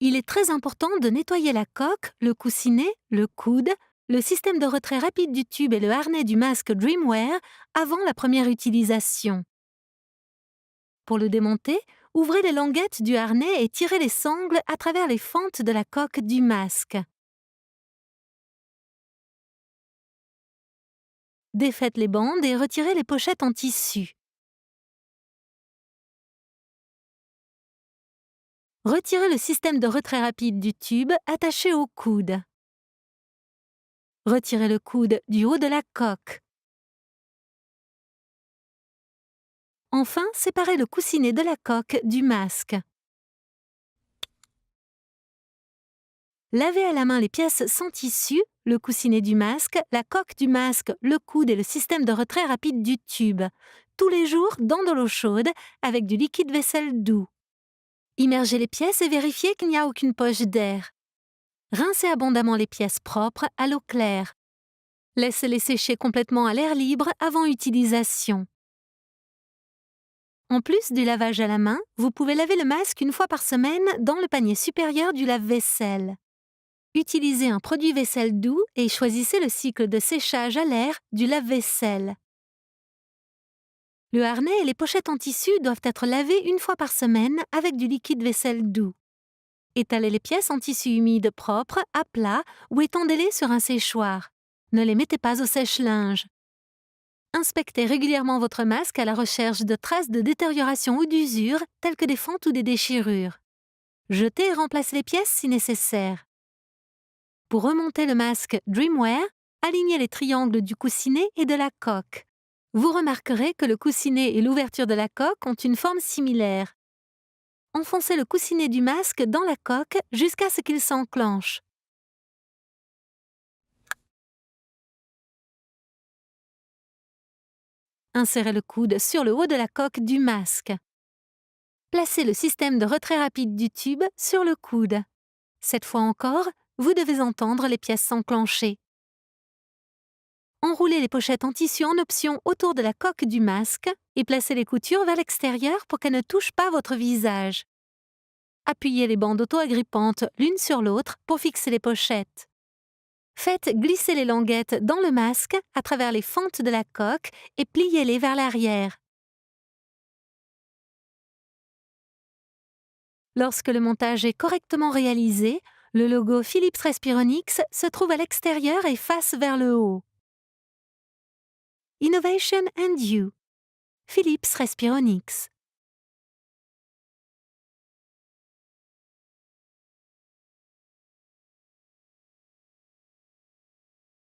Il est très important de nettoyer la coque, le coussinet, le coude, le système de retrait rapide du tube et le harnais du masque Dreamwear avant la première utilisation. Pour le démonter, ouvrez les languettes du harnais et tirez les sangles à travers les fentes de la coque du masque. Défaites les bandes et retirez les pochettes en tissu. Retirez le système de retrait rapide du tube attaché au coude. Retirez le coude du haut de la coque. Enfin, séparez le coussinet de la coque du masque. Lavez à la main les pièces sans tissu, le coussinet du masque, la coque du masque, le coude et le système de retrait rapide du tube, tous les jours dans de l'eau chaude avec du liquide vaisselle doux. Immergez les pièces et vérifiez qu'il n'y a aucune poche d'air. Rincez abondamment les pièces propres à l'eau claire. Laissez-les sécher complètement à l'air libre avant utilisation. En plus du lavage à la main, vous pouvez laver le masque une fois par semaine dans le panier supérieur du lave-vaisselle. Utilisez un produit vaisselle doux et choisissez le cycle de séchage à l'air du lave-vaisselle. Le harnais et les pochettes en tissu doivent être lavés une fois par semaine avec du liquide vaisselle doux. Étalez les pièces en tissu humide propre, à plat ou étendez-les sur un séchoir. Ne les mettez pas au sèche-linge. Inspectez régulièrement votre masque à la recherche de traces de détérioration ou d'usure, telles que des fentes ou des déchirures. Jetez et remplacez les pièces si nécessaire. Pour remonter le masque Dreamwear, alignez les triangles du coussinet et de la coque. Vous remarquerez que le coussinet et l'ouverture de la coque ont une forme similaire. Enfoncez le coussinet du masque dans la coque jusqu'à ce qu'il s'enclenche. Insérez le coude sur le haut de la coque du masque. Placez le système de retrait rapide du tube sur le coude. Cette fois encore, vous devez entendre les pièces s'enclencher. Enroulez les pochettes en tissu en option autour de la coque du masque et placez les coutures vers l'extérieur pour qu'elles ne touchent pas votre visage. Appuyez les bandes auto-agrippantes l'une sur l'autre pour fixer les pochettes. Faites glisser les languettes dans le masque à travers les fentes de la coque et pliez-les vers l'arrière. Lorsque le montage est correctement réalisé, le logo Philips Respironics se trouve à l'extérieur et face vers le haut. Innovation and You. Philips Respironics.